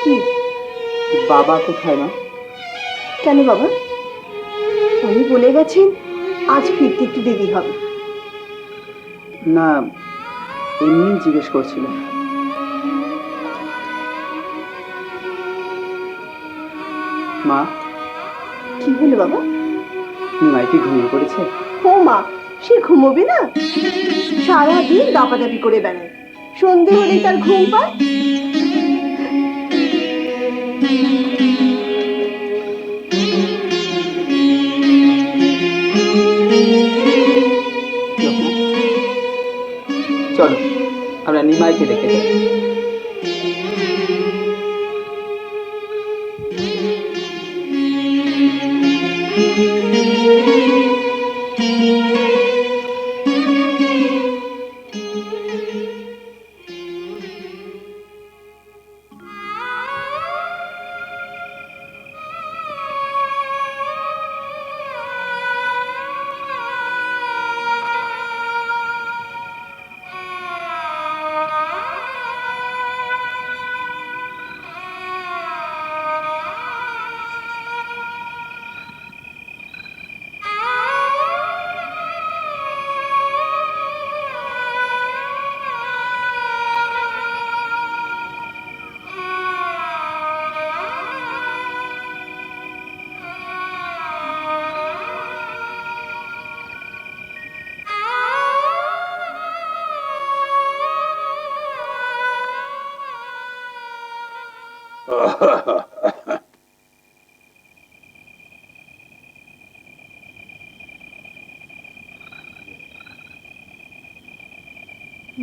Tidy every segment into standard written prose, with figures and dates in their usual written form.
কি? বাবা কোথায় না? কেন বাবা? উনি বলে গেছেন আজ ফিরতে একটু দেরি হবে। না, এমনি জিজ্ঞেস করছিলাম। মা, কি হলো বাবা? নিমাই কি ঘুমিয়ে পড়েছে? ও মা, সে ঘুমোবে না? সারাদিন দাপাদাপি করে বেড়ায়, সন্ধে হলেই তার ঘুম পায়। চলো আমরা নিমাইকে দেখে যাই।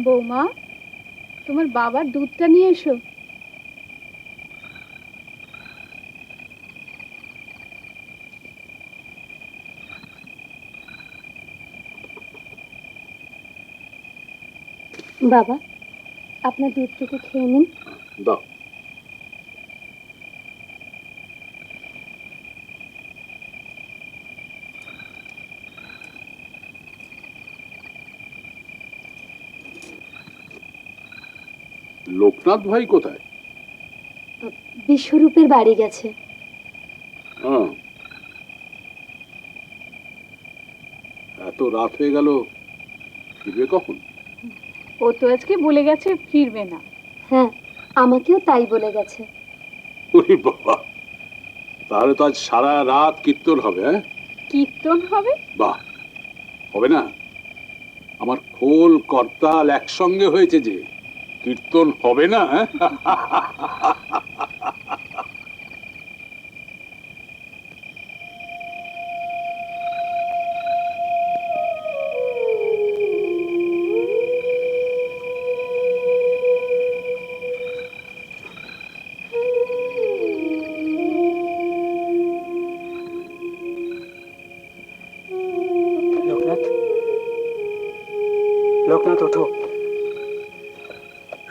বৌমা, তোমার বাবার দুধটা নিয়ে এসো। বাবা, আপনার দুধটুকু খেয়ে নিন। দাও। লোকনাথ ভাই কোথায়? বিশ্বরূপের বাড়ি গেছে। হ্যাঁ, এত রাত হয়ে গেল, ফিরবে কখন? ও তো আজকে বলে গেছে ফিরবে না। হ্যাঁ, আমাকেও তাই বলে গেছে। ওরে বাবা, তাহলে তো আজ সারা রাত কীর্তন হবে। হ্যাঁ, কীর্তন হবে? বাহ, হবে না? আমার খোল করতাল একসঙ্গে হয়েছে যে, কীর্তন হবে না? লোকনাথ, লোকনাথ ওঠো,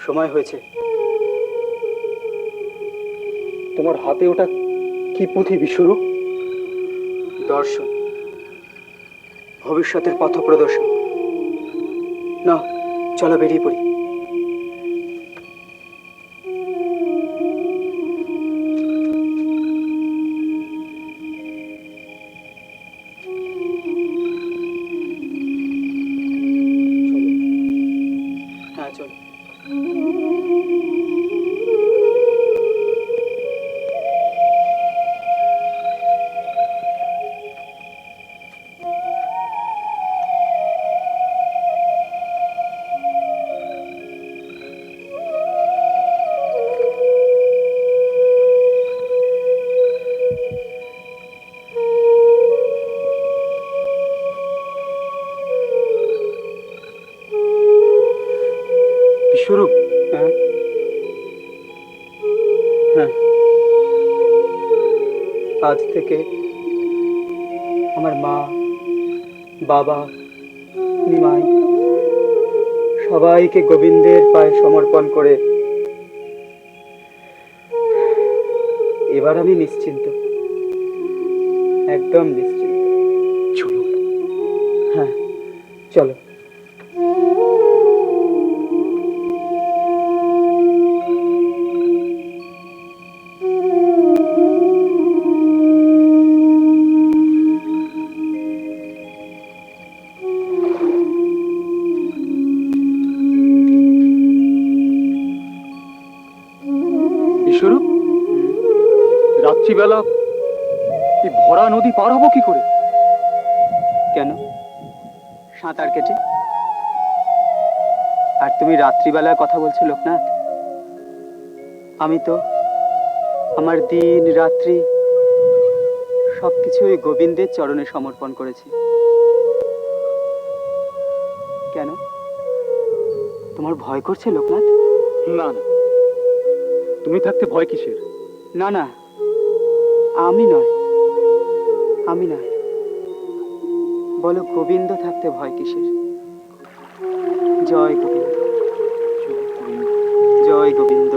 সময় হয়েছে। তোমার হাতে ওটা কি পুঁথি বিশ্বরূপ? দর্শন, ভবিষ্যতের পথ প্রদর্শন। না, চলো বেরিয়ে পড়ি। হ্যাঁ চলো। বিশ্বরূপ, হ্যাঁ হ্যাঁ, আজ থেকে আমার মা, বাবা, নিমাই সবাইকে গোবিন্দের পায়ে সমর্পণ করে এবার আমি নিশ্চিন্ত, একদম নিশ্চিন্ত। চলো। হ্যাঁ চলো। রাত্রিবেলা এই ভরা নদী পার হবো কি করে? কেন, সাঁতার কেটে? আর তুমি রাত্রিবেলায় কথা বলছো লোকনাথ? আমি তো আমার দিন রাত্রি সবকিছু ওই গোবিন্দের চরণে সমর্পণ করেছি। কেন, তোমার ভয় করছে লোকনাথ? না না, তুমি থাকতে ভয় কিসের? না না, আমি নয়, আমি নয়, বলো গোবিন্দ থাকতে ভয় কিসের? জয় গোবিন্দ, জয় গোবিন্দ।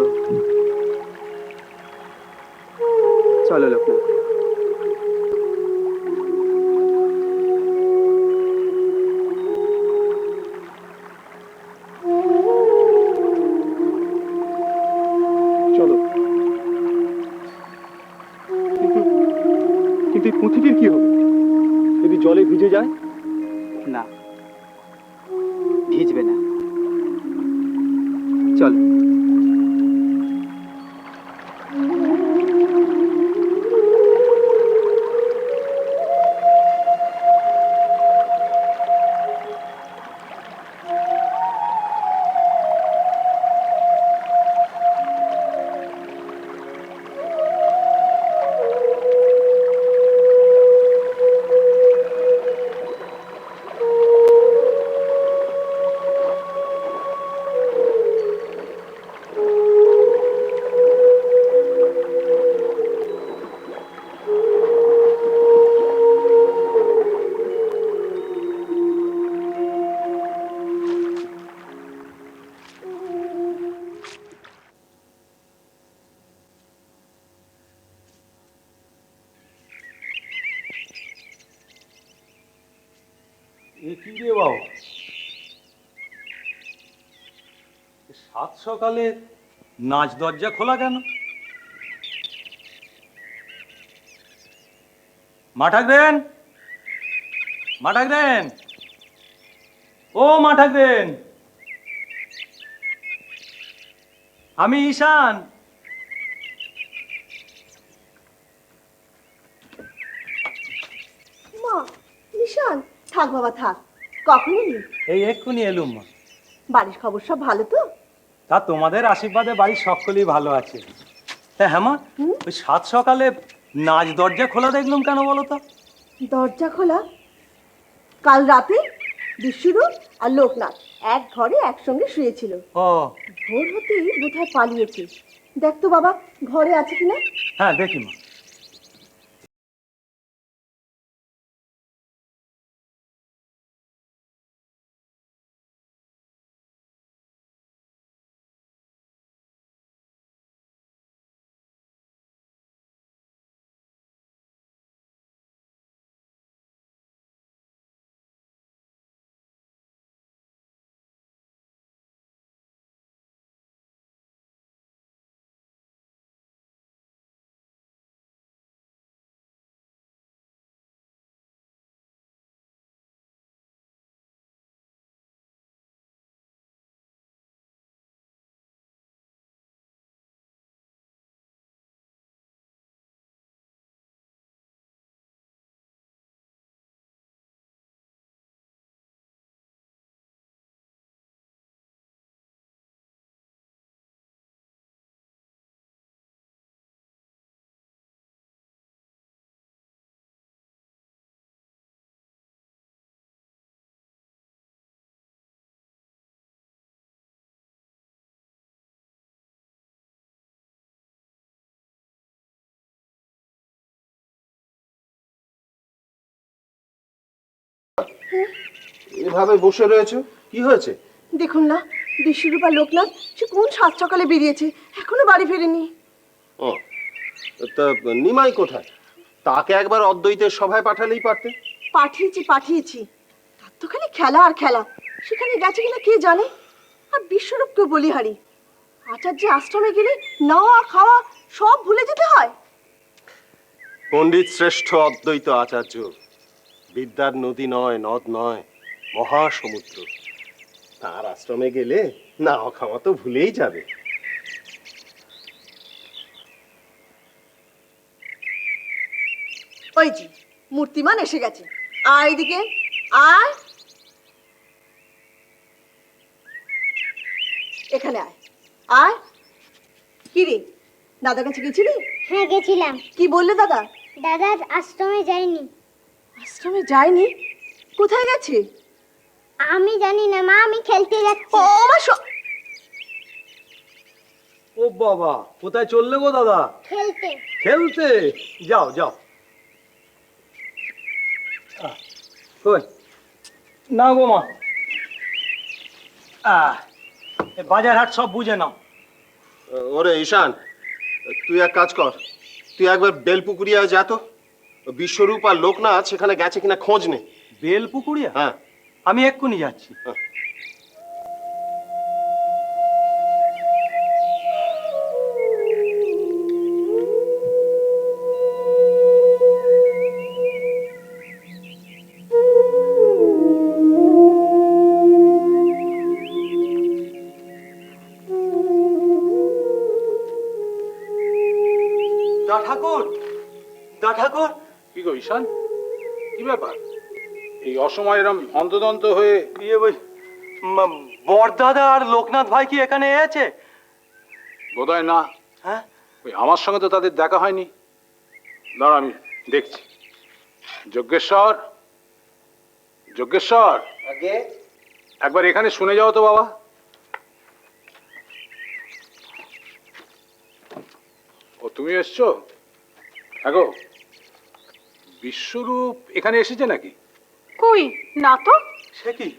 চলো লোকনাথ। চলো। কিন্তু কিন্তু এই পুঁথিটির কি হবে যদি জলে ভিজে যায়? না, ভিজবে না, চলো। এ কি রে বাবু, সাত সকালে নাচ দরজা খোলা কেন? মা ঠাকরেন, মা ঠাকরেন, ও মা ঠাকরেন, আমি ঈশান। মা, ঈশান, থাক বাবা থাক, কখন এলি? এই এক্ষুনি এলুম মা। বাড়ির খবর সব ভালো তো? তা তোমাদের আশীর্বাদে বাড়ির সকলেই ভালো আছে। হ্যাঁ মা, ওই সাত সকালে নাচ দরজা খোলা দেখলাম কেন বলো তো? দরজা খোলা? কাল রাতে বিশ্বরূপ আর লোকনাথ এক ঘরে একসঙ্গে শুয়েছিল। ও ভোর হতেই বোধহয় পালিয়েছে। দেখ তো বাবা, ঘরে আছে কিনা। হ্যাঁ, দেখি মা। এভাবে বসে রয়েছো, কি হয়েছে? দেখুন না, বিশ্বরূপ আর লোকনাথ সে কোন সাত সকালে বেরিয়েছে, এখনো বাড়ি ফেরেনি। ও, তা নিমাই কোথায়? তাকে একবার অদ্বৈতের সভায় পাঠালেই পারতে। পাঠিয়েছি পাঠিয়েছি, তার তো খালি খেলা আর খেলা। সেখানে গেছে কিনা কে জানে। আর বিশ্বরূপকে বলিহারি, আচার্য আশ্রমে গেলে নাওয়া খাওয়া সব ভুলে যেতে হয়। পণ্ডিত শ্রেষ্ঠ অদ্বৈত আচার্য, বিদ্যার নদী নয়, নদ নয়, মহাসমুদ্র। তার আশ্রমে গেলে নাওয়া খাওয়া তো ভুলেই যাবে। ওই জি মূর্তিমান এসে গেছে। আয় এদিকে আয়, এখানে আয় আয়। কি রে, দাদার কাছে গেছিলি? হ্যাঁ গেছিলাম। কি বললে দাদা? দাদা আশ্রমে যায়নি। আশ্রমে যায়নি? কোথায় গেছে? আমি জানি না মা, আমি খেলতে যাচ্ছি। ও মা, ও বাবা, কোথায় চললে গো দাদা? খেলতে। খেলতে? যাও যাও। কই না গো মা, বাজার হাট সব বুঝে নাও। ওরে ঈশান, তুই এক কাজ কর, তুই একবার বেলপুকুরিয়া যা তো। বিশ্বরূপ আর লোকনাথ সেখানে গেছে কিনা খোঁজ নে। বেলপুকুরিয়া? হ্যাঁ। আমি এক্ষুনি যাচ্ছি। দা ঠাকুর, দা ঠাকুর। কি গো ঈশান, কি ব্যাপার এই অসময় এরম হন্তদন্ত হয়ে? ইয়ে ওই বড়দাদা আর লোকনাথ ভাই কি এখানে আছে? বোধহয় না। হ্যাঁ, ওই আমার সঙ্গে তো তাদের দেখা হয়নি। দাঁড়া আমি দেখছি। যজ্ঞেশ্বর, যজ্ঞেশ্বর, একবার এখানে শুনে যাও তো বাবা। ও তুমি এসছো? আগো বিশ্বরূপ এখানে এসেছে নাকি? কই না তো। সে কি?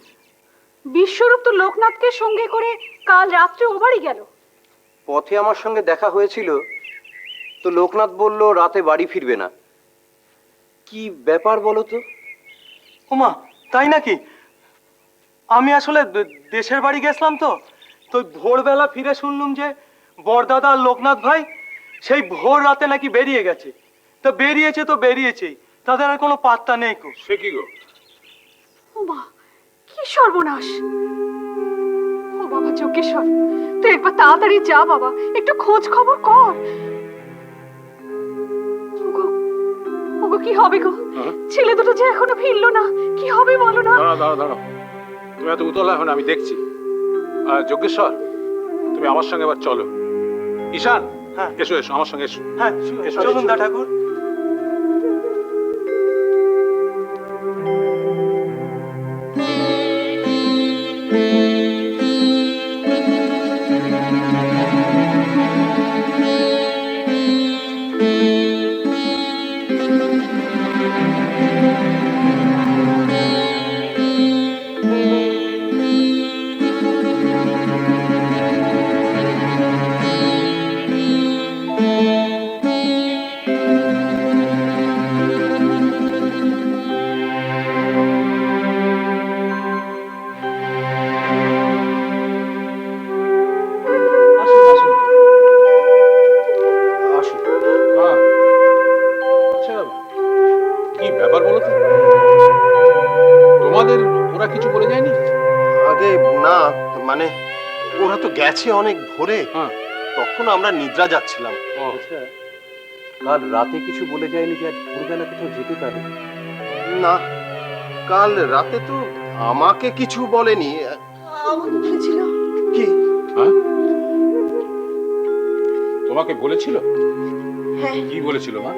বিশ্বরূপ তো লোকনাথকে সঙ্গে করে কাল রাত্রে ও বাড়ি গেল। পথে আমার সঙ্গে দেখা হয়েছিল, তো লোকনাথ বলল রাতে বাড়ি ফিরবে না। কি ব্যাপার বলো তো? ওমা, তাই নাকি? আমি আসলে দেশের বাড়ি গেছিলাম তো, তো ভোরবেলা ফিরে শুনলুম যে বড়দাদা আর লোকনাথ ভাই সেই ভোর রাতে নাকি বেরিয়ে গেছে। তো বেরিয়েছে তো বেরিয়েছেই, তাদের আর কোনো পাত্তা নেই। সে কি গো? ও মা, কি সর্বনাশ! ও বাবা যজ্ঞেশ্বর, তুই একবার তাড়াতাড়ি যা বাবা, একটু খোঁজ খবর কর। ওগো, ওগো কি হবে গো? ছেলে দুটো যে এখনো ফিরলো না, কি হবে বলো না? দাঁড়াও দাঁড়াও দাঁড়াও, তুমি এত উতলা হও না, আমি দেখছি। যজ্ঞেশ্বর, তুমি আমার সঙ্গে এবার চলো। ঈশান, হ্যাঁ। এসো এসো আমার সঙ্গে এসো। হ্যাঁ এসো, চলুন এসো। দা ঠাকুর। আসুন আসুন আসুন। হ্যাঁ। আচ্ছা, কি ব্যাপার বলো তো? তোমাদের ওরা কিছু বলে যায়নি? আগে না, মানে ওরা তো গেছে অনেক ভোরে, হ্যাঁ। তখন আমরা নিদ্রা যাচ্ছিলাম। ও, আচ্ছা, কাল রাতে কিছু বলে যায়নি যে আজ ভোরবেলা কোথাও যেতে পারে? না, কাল রাতে তো আমাকে কিছু বলেনি। আমাকে বলেছিল। কি? হ্যাঁ, তোমাকে বলেছিল? হ্যাঁ, কি বলেছিল মা?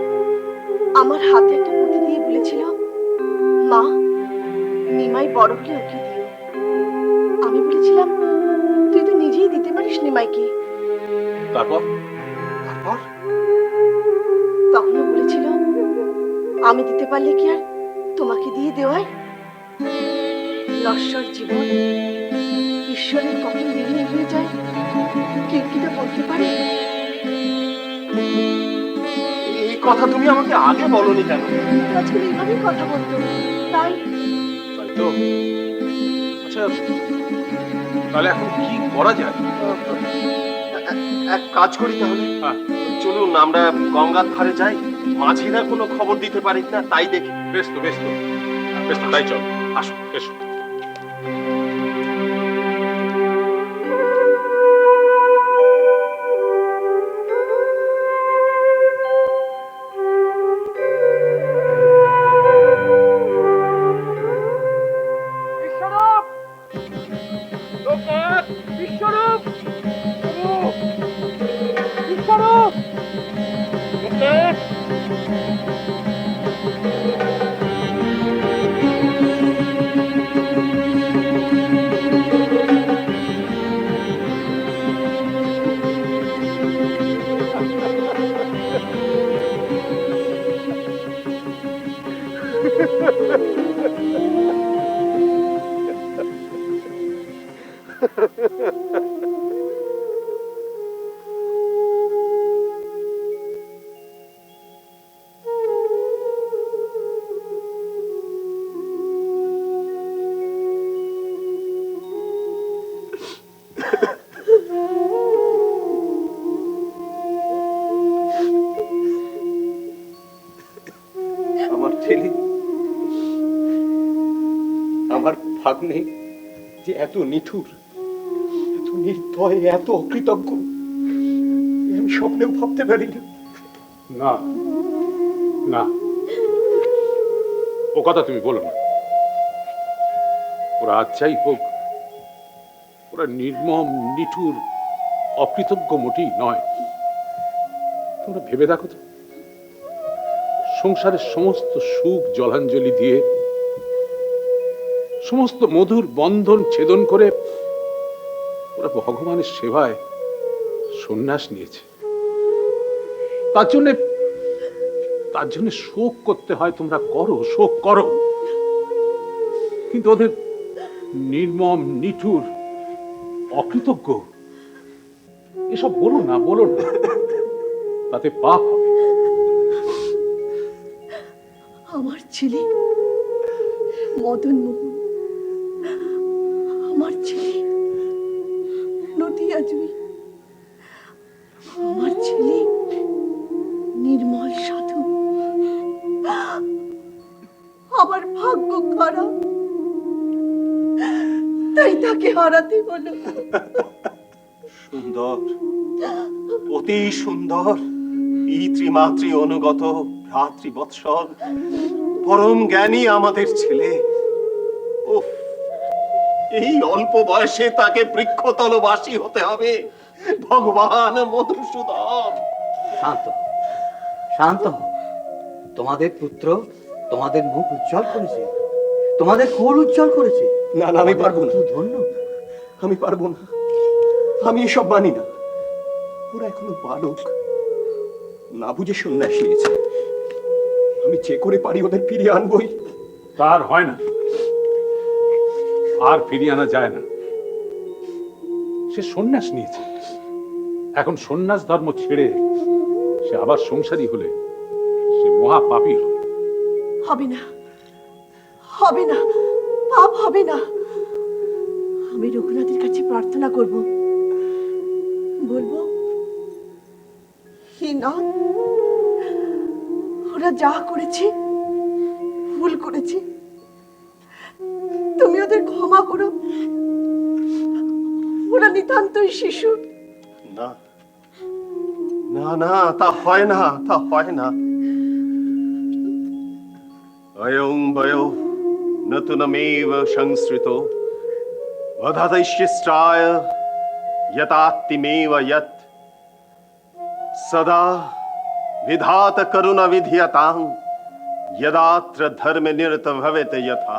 আমার হাতে একটা পুঁতি দিয়ে বলেছিল, মা নিমাই বড় হলে ওকে দিও। আমি বলেছিলাম, তুই তো নিজেই দিতে পারিস নিমাইকে। তারপর? তারপর? তখনও বলেছিল, আমি দিতে পারলে কি আর তোমাকে দিয়ে দেওয়াই? নশ্বর জীবন ঈশ্বরের কখন বিলীন হয়ে যায়, কেউ কি তা বলতে পারে? এই কথা তুমি আমাকে আগে বলনি কেন? আজকাল এইভাবেই কথা বলতো, তাই তাই তো। আচ্ছা, তাহলে এখন কি করা যায়? এক কাজ করি তাহলে। হ্যাঁ। চলুন আমরা গঙ্গার ধারে যাই, মাঝিরা কোনো খবর দিতে পারি না তাই দেখি। বেশ তো, বেশ তো, বেশ তো, তাই চল। আসো, এসো। আমার ছেলে, আমার ভাগ্নে যে এত নিঠুর, এত নির্দয়, এত অকৃতজ্ঞ, আমি স্বপ্নেও ভাবতে পারিনি। না না, ও কথা তুমি বলো না। ওরা আচ্ছাই হোক, ওরা নির্মম, নিঠুর, অকৃতজ্ঞ মোটেই নয়। তোমরা ভেবে দেখো তো, সংসারের সমস্ত সুখ জলাঞ্জলি দিয়ে, সমস্ত মধুর বন্ধন ছেদন করে ওরা ভগবানের সেবায় সন্ন্যাস নিয়েছে। তার জন্য শোক করতে হয়, তোমরা করো, শোক করো, কিন্তু ওদের নির্মম, নিঠুর, অকৃতজ্ঞ এসব বলো না, বলো না, তাতে পাপ হবে। আমার ছেলে মদন মোহন, আমার ছেলে নদিয়া জুই, আমার ছেলে নির্মল সাধু। আমার ভাগ্য খারাপ, তাই তাকে হারাতে হলো। সুন্দর, অতি সুন্দর, পিতৃমাতৃ অনুগত, ভ্রাতৃবৎসল, পরম জ্ঞানী আমাদের ছেলে। উফ, এই অল্প বয়সে তাকে বৃক্ষতলবাসী হতে হবে। ভগবান মধুসূদন! শান্ত হও, শান্ত হও। তোমাদের পুত্র তোমাদের মুখ উজ্জ্বল করেছে, তোমাদের কুল উজ্জ্বল করেছে। না না, আমি পারবো না, ধন্য। আমি পারবো না, আমি এসব মানি না। ওরা এখনো বালক, না বুঝে সন্ন্যাস নিয়েছে। আমি যে করে পারি ওদের ফিরিয়ে আনবই। তার হয় না, আর ফিরিয়ে আনা যায় না। সে সন্ন্যাস নিয়েছে, এখন সন্ন্যাস ধর্ম ছেড়ে সে আবার সংসারী হলে সে মহা পাপী হবে। হবে না, হবে না, পাপ হবে না। আমি রঘুনাথের কাছে প্রার্থনা করব, বলবো, হে নাথ, ওরা যা করেছে ভুল করেছে, তুমি ওদের ক্ষমা করো। ওরা নিতান্তই শিশু। না না না, তা হয় না, তা হয় না। অয়ং বয়ো নতুনমেব সংসৃতো বধতৈষ্যিষ্টায় यतात्तिमेव यत् सदा विधात करुण विधियतां यदात्र धर्म निरत भवेत यथा।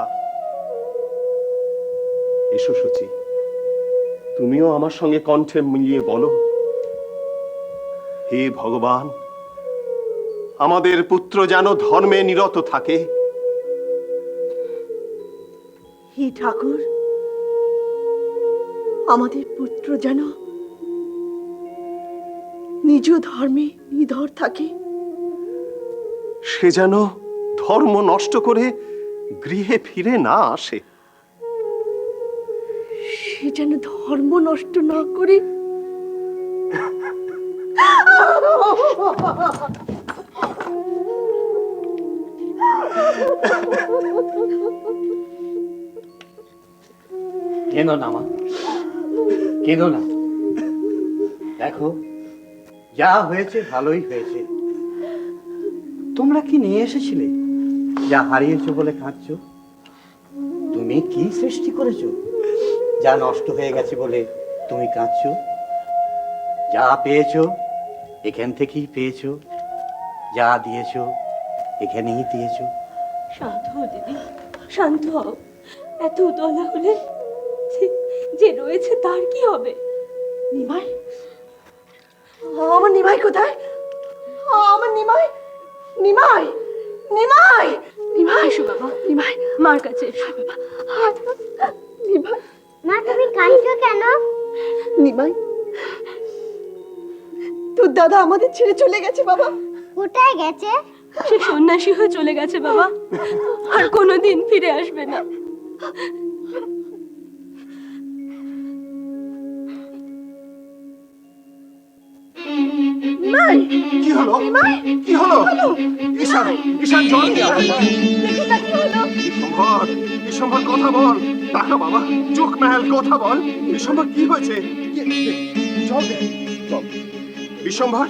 এসো সচি, তুমিও আমার সঙ্গে কণ্ঠে মিলিয়ে বলো, হে ভগবান, আমাদের পুত্র যেন ধর্মে নিরত থাকে। হে ঠাকুর, আমাদের পুত্র যেন নিজ ধর্মে নিধর থাকে। সে যেন ধর্ম নষ্ট করে গৃহে ফিরে না আসে। সে যেন ধর্ম নষ্ট না করে কেঁদো না মা, কেঁদো না। দেখো, যা হয়েছে ভালোই হয়েছে। তোমরা কি নিয়ে এসেছিলে যা হারিয়েছো বলে কাঁদছো? তুমি কি সৃষ্টি করেছো যা নষ্ট হয়ে গেছে বলে তুমি কাঁদছো? যা পেয়েছো এখান থেকেই পেয়েছো, যা দিয়েছো এখানেই দিয়েছো। শান্ত হও দিদি, শান্ত হও। এত উতলা হলে যে রয়েছে তার কি হবে? নিমাই, আমার নিমাই কোথায়? আমার নিমাই, নিমাই, নিমাই, নিমাই। এসো বাবা, নিমাই মার কাছে এসো বাবা। নিমাই, মা তুমি কাঁদছো কেন? নিমাই, তোর দাদা আমাদের ছেড়ে চলে গেছে বাবা। কোথায় গেছে? সে সন্ন্যাসী হয়ে চলে গেছে বাবা, আর কোনোদিন ফিরে আসবে না। কি হলো? কি হলো? ঈশান, ঈশান জল নিয়ে আয়। বিশ্বম্ভর, বিশ্বম্ভর কথা বল। টাকা বাবা, চোখ মেহাল কথা বল। বিশ্বম্ভর কি হয়েছে? জল দে, জল। বিশ্বম্ভর,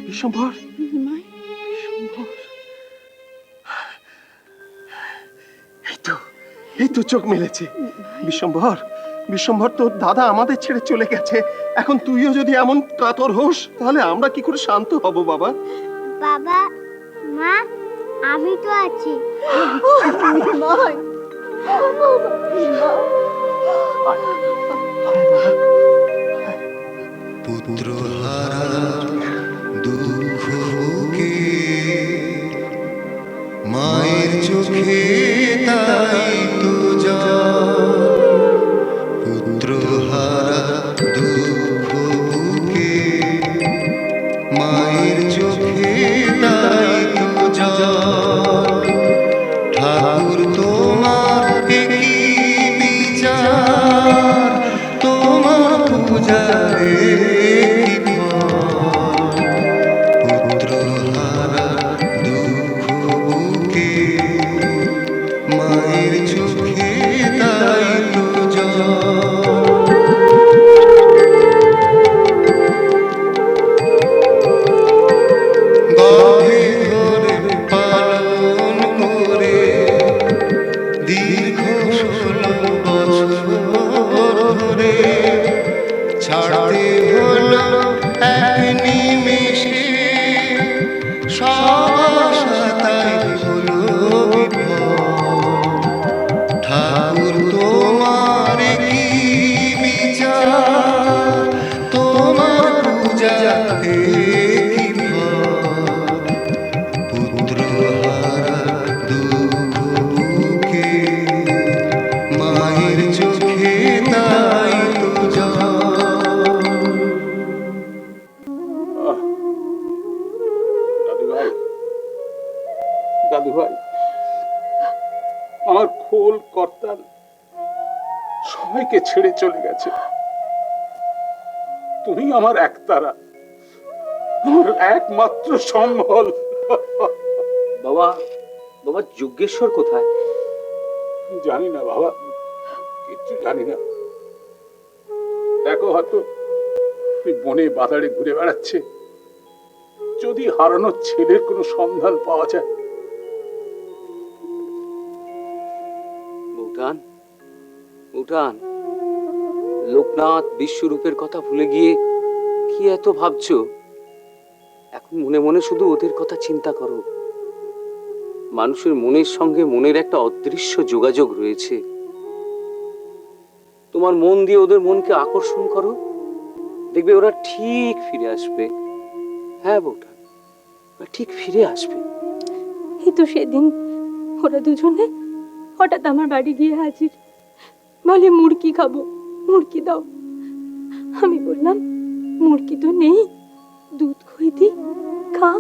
বিশ্বম্ভর, বিশ্বম্ভর। এই তো চোখ মেলেছে। বিশ্বম্ভর, বিশ্বম্ভর, তোর দাদা আমাদের ছেড়ে চলে গেছে। এখন তুইও যদি এমন কাতর হোস, তাহলে আমরা কি করে শান্ত হব বাবা? বাবা, মা, আমি তো আছি। নিমাই, পুত্র হারা দুঃখ বুকে মায়ের চোখে তাই তো পুত্র হারা দুঃখ বুকে মায়ের চোখে তাই তো ঠাকুর তোমার কি বিচার, তোমার পূজারে পুত্র হারা দুঃখ বুকে মায়ের চোখে তাই তো গর্ভে ধরে পালন করে দীর্ঘ 16 বছর ধরে ছাড়তে হলো এক নিমেষে সব আশা তাই হলো বিফল। ঠাকুর তোমার কি বিচার, তোমার পূজাতে কি ফল। পুত্র হারা দুঃখ বুকে মায়ের চোখে তাই তো দাদু ভাই, দাদু ভাই, আমার খোল কর্তাল সবাইকে ছেড়ে চলে গেছে। তুমি আমার একতারা, আমার একমাত্র সম্বল। বাবা, বাবা যজ্ঞেশ্বর কোথায়? জানি না বাবা, কিচ্ছু জানি না। দেখো হয়তো বনে বাজারে ঘুরে বেড়াচ্ছে। যদি হারানো ছেলের কোনো সন্ধান পাওয়া যায়। উঠান, উঠান। লোকনাথ বিশ্বরূপের কথা ভুলে গিয়ে কি এত ভাবছো? এখন মনে মনে শুধু ওদের কথা চিন্তা করো। মানুষের মনের সঙ্গে মনের একটা অদৃশ্য যোগাযোগ রয়েছে। তোমার মন দিয়ে ওদের মনকে আকর্ষণ করো, দেখবে ওরা ঠিক ফিরে আসবে। হ্যাঁ বউটা, ওরা ঠিক ফিরে আসবে। এই তো সেদিন ওরা দুজনে হঠাৎ আমার বাড়ি গিয়ে হাজির, বলে মুড়কি খাবো, মুড়কি দাও। আমি বললাম মুড়কি তো নেই, দুধ খই দি, খা।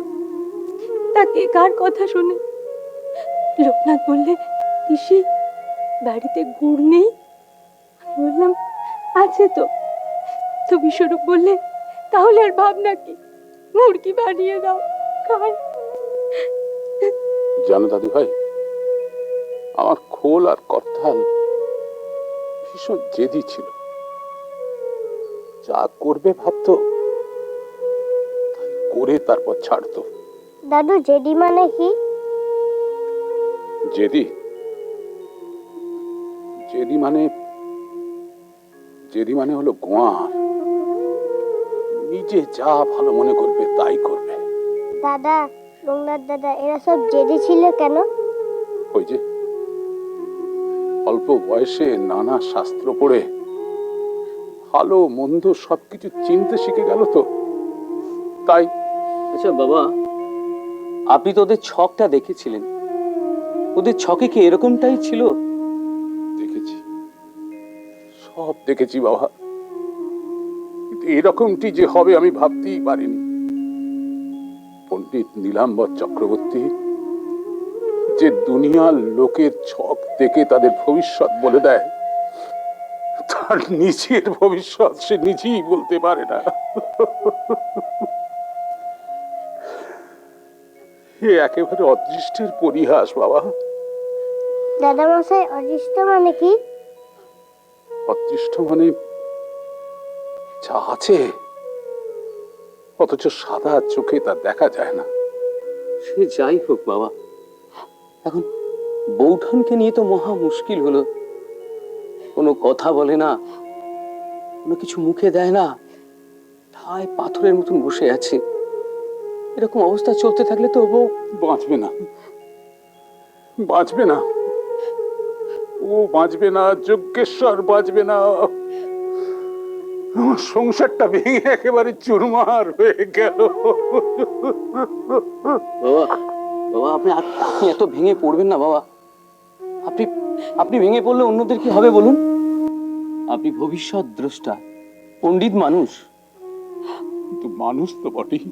তাকে কার কথা শুনে লোকনাথ বললে, পিসি বাড়িতে গুড় নেই। আমি বললাম আছে তো। তো বিশ্বরূপ বললে, তাহলে আর ভাবনা কি, মুড়কি বানিয়ে দাও, খাই। জানো দাদু ভাই, আমার খোল আর কর্তাল ভীষণ জেদি ছিল। যা করবে ভাবতো, তাই করে তারপর ছাড়তো। দাদু, জেডি মানে কি? জেদি, জেদি মানে, জেদি মানে হলো গোয়ার। নিজে যা ভালো মনে করবে তাই করবে। দাদা, লোকনাথ দাদা, এরা সব জেডি ছিল কেন? ওই যে অল্প বয়সে নানা শাস্ত্র পড়ে ভালো মন্দ সবকিছু চিনতে শিখে গেল তো, তাই। আচ্ছা বাবা, আপনি তো ওদের ছকটা দেখেছিলেন, ওদের ছকে কি এরকমটাই ছিল? দেখেছি, সব দেখেছি বাবা। এরকমটি যে হবে আমি ভাবতেই পারিনি। পণ্ডিত নীলাম্বর চক্রবর্তী যে দুনিয়ার লোকের ছক দেখে তাদের ভবিষ্যৎ বলে দেয়, তার নিজের ভবিষ্যৎ সে নিজেই বলতে পারে না। এ একেবারে অদৃষ্টের পরিহাস বাবা। দাদা মশাই, অদৃষ্ট মানে কি? অদৃষ্ট মানে যা আছে অথচ সাদা চোখে তা দেখা যায় না। সে যাই হোক বাবা, এখন বৌঠানকে নিয়ে তো মহা মুশকিল হলো। কোনো কথা বলে না, কোনো কিছু মুখে দেয় না, ঠায় পাথরের মতন বসে আছে। এরকম অবস্থা চলতে থাকলে তো বউ বাঁচবে না, বাঁচবে না, ও বাঁচবে না, যজ্ঞেশ্বর বাঁচবে না। আমার সংসারটা ভেঙে একেবারে চুরমার হয়ে গেল। বাবা, বাবা আপনি আপনি এত ভেঙে পড়বেন না বাবা। আপনি আপনি ভেঙে পড়লে অন্যদের কি হবে বলুন? আপনি ভবিষ্যৎ দ্রষ্টা, পণ্ডিত মানুষ। কিন্তু মানুষ তো বটেই।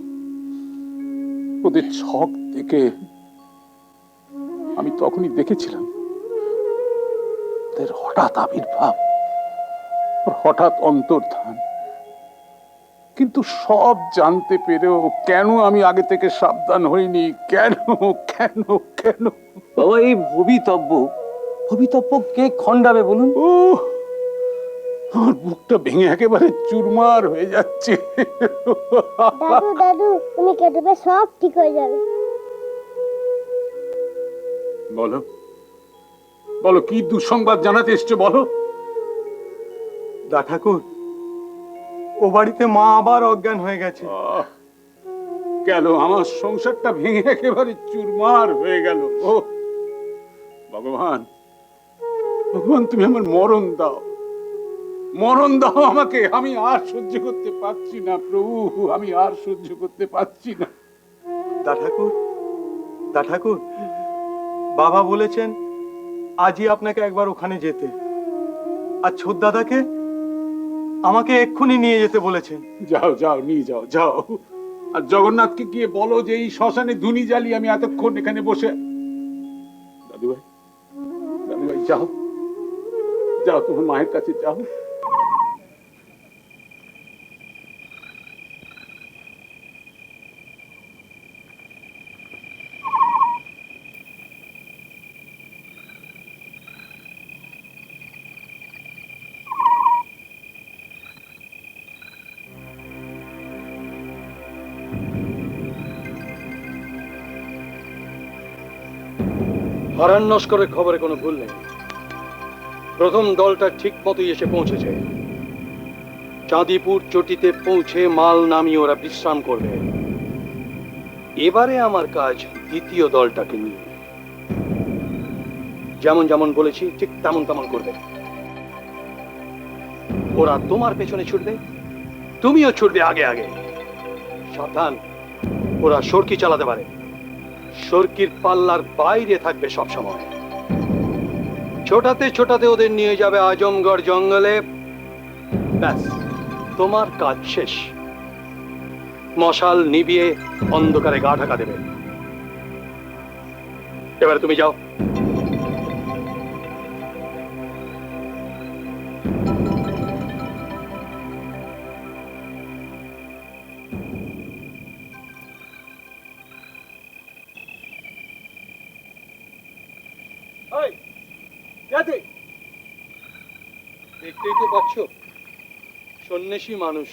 ওদের ছক দেখে আমি তখনই দেখেছিলাম ওদের হঠাৎ আবির্ভাব, হঠাৎ অন্তর্ধান। কিন্তু সব জানতে পেরেও কেন আমি আগে থেকে সাবধান হইনি? কেন কেন কেন? বাবা এই ভবিতব্য কে খণ্ডাবে বলুন? ও আমার বুকটা ভেঙে একেবারে চুরমার হয়ে যাচ্ছে। দাদু দাদু, তুমি কেটে সব ঠিক হয়ে যাবে। বলো বলো, কি দুঃসংবাদ জানাতে এসছো বলো। দা ঠাকুর, ও বাড়িতে মা আবার অজ্ঞান হয়ে গেছে। গেল আমার সংসারটা ভেঙে একেবারে চুরমার হয়ে গেল। ও ভগবান, ভগবান তুমি আমার মরণ দাও, মরণ দাও আমাকে। আমি আর সহ্য করতে পারছি না প্রভু, আমি আর সহ্য করতে পারছি না। দা ঠাকুর, বাবা বলেছেন আজই আপনাকে একবার ওখানে যেতে, আর ছোট দাদাকে আমাকে এক্ষুনি নিয়ে যেতে বলেছেন। যাও যাও, নিয়ে যাও, যাও। আর জগন্নাথকে গিয়ে বলো যে এই শ্মশানে ধুনি জ্বালিয়ে আমি এতক্ষণ এখানে বসে। দাদুভাই, দাদুভাই যাও, যাও তোমার মায়ের কাছে যাও। হারান নস্করের খবরে কোনো ভুল নেই। প্রথম দলটা ঠিক মতোই এসে পৌঁছেছে। চাঁদিপুর চটিতে পৌঁছে মাল নামিয়ে ওরা বিশ্রাম করবে। এবারে আমার কাজ দ্বিতীয় দলটাকে নিয়ে। যেমন যেমন বলেছি ঠিক তেমন তেমন করবে। ওরা তোমার পেছনে ছুটবে, তুমিও ছুটবে আগে আগে। সাবধান, ওরা সরকি চালাতে পারে, সরকির পাল্লার বাইরে থাকবে সব সময়। ছোটাতে ছোটাতে ওদের নিয়ে যাবে আজমগড় জঙ্গলে। ব্যাস, তোমার কাজ শেষ। মশাল নিভিয়ে অন্ধকারে গা ঢাকা দেবে। এবারে তুমি যাও। দেখতেই তো পাচ্ছ, সন্ন্যাসী মানুষ।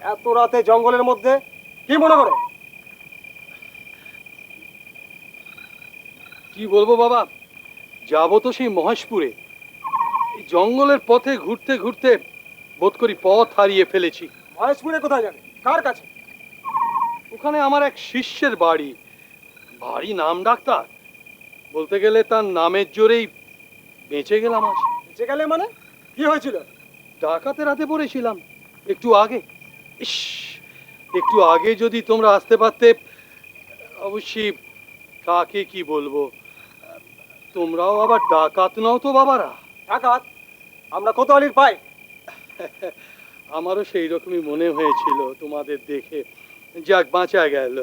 এত রাতে জঙ্গলের মধ্যে কি মনে করে? কি বলবো বাবা, যাবো তো সেই মহেশপুরে। এই জঙ্গলের পথে ঘুরতে ঘুরতে বোধ করি পথ হারিয়ে ফেলেছি। মহেশপুরে কোথায় যাবে? কার কাছে? ওখানে আমার এক শিষ্যের বাড়ি। ভারী নাম ডাক্তার, বলতে গেলে তার নামের জোরেই বেঁচে গেলাম আজ। বেঁচে গেলে মানে কি হয়েছিল? ডাকাতের রাতে পড়েছিলাম একটু আগে। ইস, একটু আগে যদি তোমরা আসতে পারতে। অবশ্যই কাকে কি বলবো, তোমরাও আবার ডাকাত নও তো বাবারা? ডাকাত আমরা কোতোয়ালির পাই। আমারও সেই রকমই মনে হয়েছিল তোমাদের দেখে। যাক, বাঁচা গেল।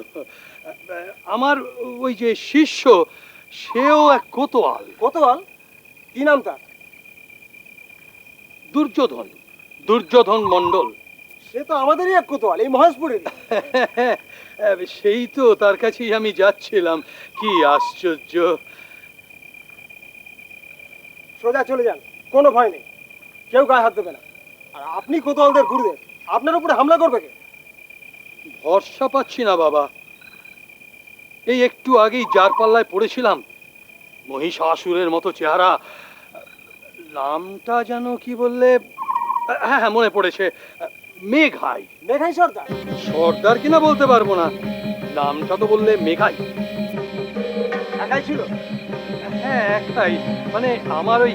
আমার ওই যে শিষ্য, সেও এক কোতোয়াল। কোতোয়াল? কি নাম তার? দুর্যোধন, দুর্যোধন মণ্ডল। সে তো আমাদেরই এক কোতোয়াল, এই মহেশপুরের। সেই তো, তার কাছেই আমি যাচ্ছিলাম। কি আশ্চর্য! সোজা চলে যান, কোনো ভয় নেই, কেউ গায়ে হাত দেবে না। আর আপনি কোতোয়ালদের গুরুদেব, আপনার উপরে হামলা করবে কে? ভরসা পাচ্ছি না বাবা। এই একটু আগেই যার পাল্লায় পড়েছিলাম, মহিষাসুরের মতো চেহারা, নামটা যেন কি বললে? হ্যাঁ হ্যাঁ, মনে পড়েছে, মেঘাই। মেঘাই সর্দার? সর্দার কিনা বলতে পারবো না, নামটা তো বললে মেঘাই। একাই ছিল? হ্যাঁ, একটাই। মানে আমার ওই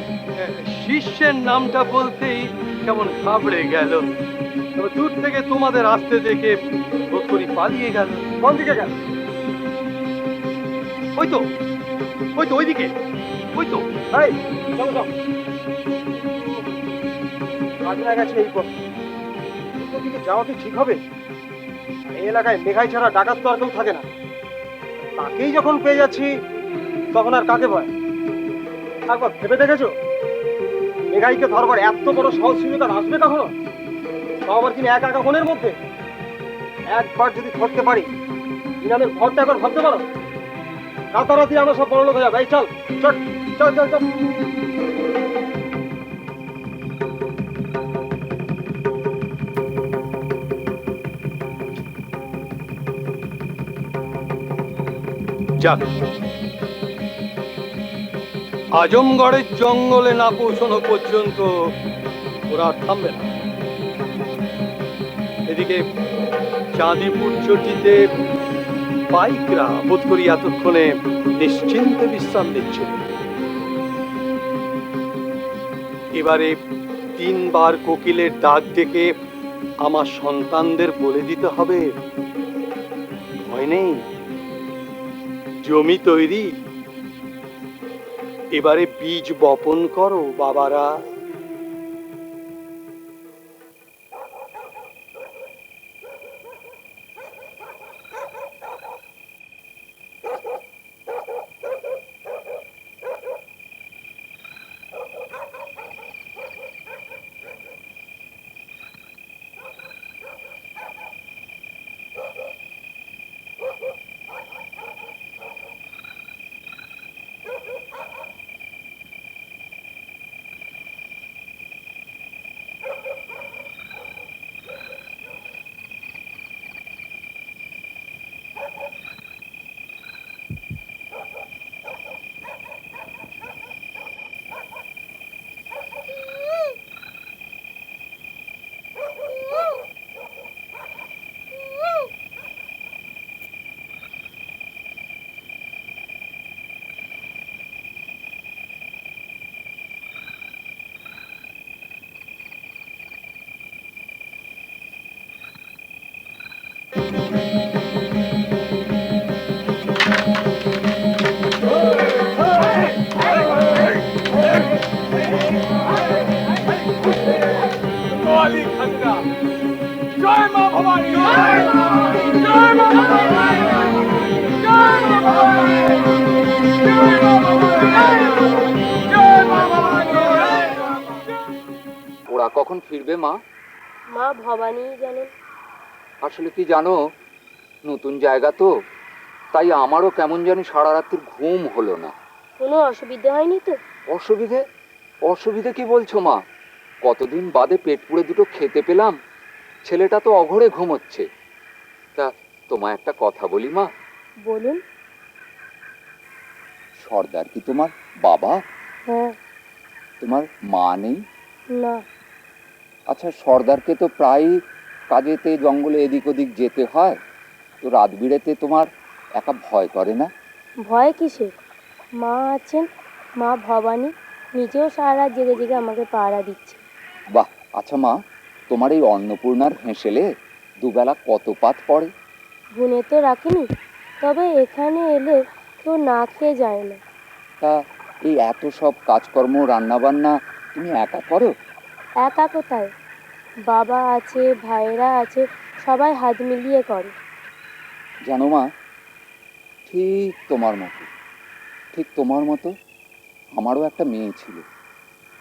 শিষ্যের নামটা বলতেই কেমন ঘাবড়ে গেল। তবে দূর থেকে তোমাদের আসতে দেখে বোধ করি পালিয়ে গেল। কোন দিকে গেল? ওই তো, ওই তো, ওইদিকে, ওই তো। এই চলো চলো, কাজে গেছে এই পথ। দিকে যাওয়া কি ঠিক হবে? এই এলাকায় মেঘাই ছাড়া ডাকাত তো আর কেউ থাকে না। তাকেই যখন পেয়ে যাচ্ছি, তখন আর কাকে ভয়? একবার ভেবে দেখেছো মেঘাইকে ধরবার এত বড় সহজ সুযোগ আর আসবে কখনো? আবার কিনা একা একা মনের মধ্যে। একবার যদি ধরতে পারি, ইনামের ঘরটা একবার ভাবতে পারো। রাতারাতি আমরা সব বড় লোক হয়ে যাবে। এই চল চল চল চল চল। যাক, আজমগড়ের জঙ্গলে না পৌঁছানো পর্যন্ত ওরা থামবে না। এদিকে চাঁদিপুর চটিতে বাইকরা বোধ করি এতক্ষণে নিশ্চিন্তে বিশ্রাম দিচ্ছে। এবারে 3 বার কোকিলের ডাক ডেকে আমার সন্তানদের বলে দিতে হবে, ভয় নেই, জমি তৈরি, এবারে বীজ বপন করো বাবারা। ওরা কখন ফিরবে মা? মা ভবানী জানেন। আসলে কি জানো, নতুন জায়গা তো, তাই আমারও কেমন জানি সারা রাত্রির ঘুম হলো না। কোনো অসুবিধা হয়নি তো? অসুবিধে? অসুবিধে কি বলছো মা? কতদিন বাদে পেট পুড়ে দুটো খেতে পেলাম, ছেলেটা তো অঘরে ঘুমোচ্ছে। তা তোমায় একটা কথা বলি মা। বলুন। সর্দার কি তোমার বাবা? হ্যাঁ। তোমার মা নেই? না। আচ্ছা, সর্দারকে তো প্রায়ই কাজেতে জঙ্গলে এদিক ওদিক যেতে হয়, তো রাত বিরেতে তোমার একা ভয় করে না? ভয় কিসের? মা আছেন, মা ভবানী নিজেও সারা রাত জেগে জেগে আমাকে পাহারা দিচ্ছে। বাহ! আচ্ছা মা, তোমার এই অন্নপূর্ণার হেঁসেলে দুবেলা কত পাত পড়ে? গুনে তো রাখিনি, তবে এখানে এলে কেউ না খেয়ে যায় না। তা এই এত সব কাজকর্ম রান্নাবান্না তুমি একা করো? একা কোথায়, বাবা আছে, ভাইয়েরা আছে, সবাই হাত মিলিয়ে করে। জানো মা, ঠিক তোমার মতো, ঠিক তোমার মতো আমারও একটা মেয়ে ছিল।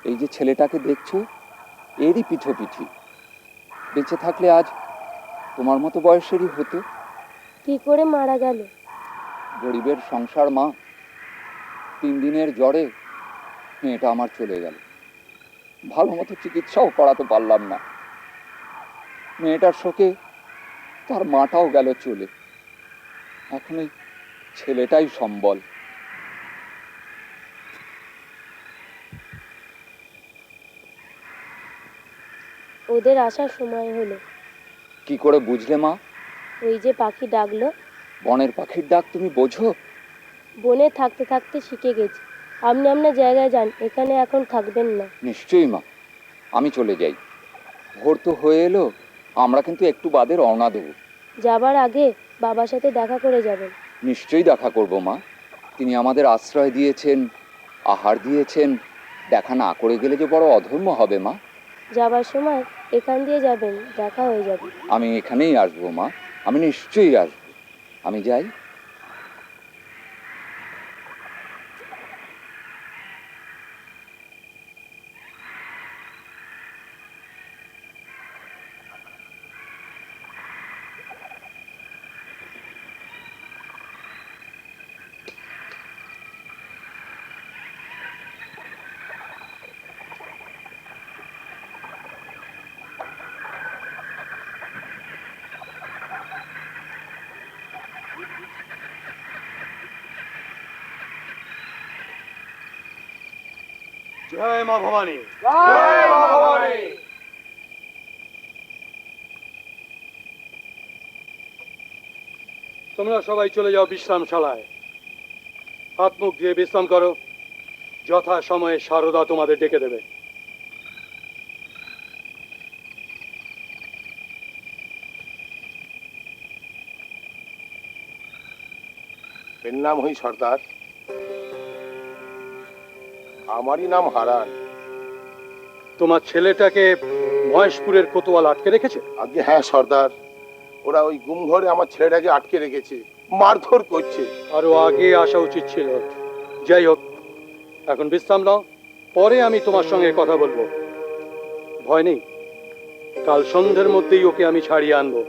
এই যে ছেলেটাকে দেখছো, এরই পিঠোপিঠি। বেঁচে থাকলে আজ তোমার মতো বয়সেরই হতো। কি করে মারা গেল? গরিবের সংসার মা, 3 দিনের জ্বরে মেয়েটা আমার চলে গেল। ভালো মতো চিকিৎসাও করাতে পারলাম না। মেয়েটার শোকে তার মাটাও গেল চলে। এখন এই ছেলেটাই সম্বল। ওদের আসার সময় হলো। কি করে বুঝলে মা? ওই যে পাখি ডাকলো। বনের পাখির ডাক তুমি বোঝো? বনে থাকতে থাকতে শিখে গেছি। আপনি আপনার জায়গায় যান, এখানে এখন থাকবেন না। নিশ্চয়ই মা, আমি চলে যাই। ভোর তো হয়ে এলো, আমরা কিন্তু একটু বাদে রওনা দেবো। যাবার আগে বাবার সাথে দেখা করে যাবেন। নিশ্চয়ই দেখা করব মা। তিনি আমাদের আশ্রয় দিয়েছেন, আহার দিয়েছেন। দেখা না করে গেলে যে বড় অধর্ম হবে মা। যাবার সময় এখান দিয়ে যাবেন, দেখা হয়ে যাবে। আমি এখানেই আসবো মা, আমি নিশ্চয়ই আসবো। আমি যাই। জয় মা ভবানী। জয় মা ভবানী। তোমরা সবাই চলে যাও বিশ্রামশালায়। হাত মুখ দিয়ে বিশ্রাম করো। যথা সময়ে সারদা তোমাদের ডেকে দেবে। এর নাম হই সর্দার। আমারই নাম হারান। তোমার ছেলেটাকে মহেশপুরের কোতোয়াল আটকে রেখেছে? আগে হ্যাঁ সর্দার, ওরা ওই গুম ঘরে আমার ছেলেটাকে আটকে রেখেছে, মারধর করছে। আরো আগে আসা উচিত ছিল। যাই হোক, এখন বিশ্রাম নাও, পরে আমি তোমার সঙ্গে কথা বলবো। ভয় নেই, কাল সন্ধ্যের মধ্যেই ওকে আমি ছাড়িয়ে আনবো।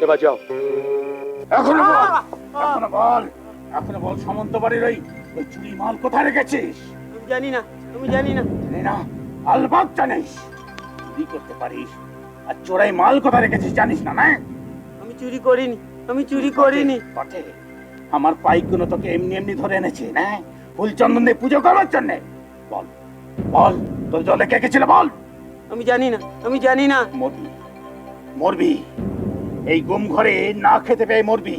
এবার যাও। এখনো বল, এখনো বল সামন্ত বাড়ির ওই চুরি মাল কোথায় রেখেছিস? আমি জানি না, আমি জানি না। জানি না? আলবাত জানিস। চুরি করতে পারিস, আর চোরাই মাল কোথায় রেখেছিস জানিস না? না, আমি চুরি করিনি, আমি চুরি করিনি। বটে, আমার পাইকগুলো তোকে এমনি এমনি ধরে এনেছে না, ফুল চন্দন দিয়ে পুজো করবার জন্যে। বল বল, তোর জলে কে কে ছিল বল? আমি জানি না, আমি জানি না। মরবি, মরবি, এই গুম ঘরে না খেতে পেয়ে মরবি।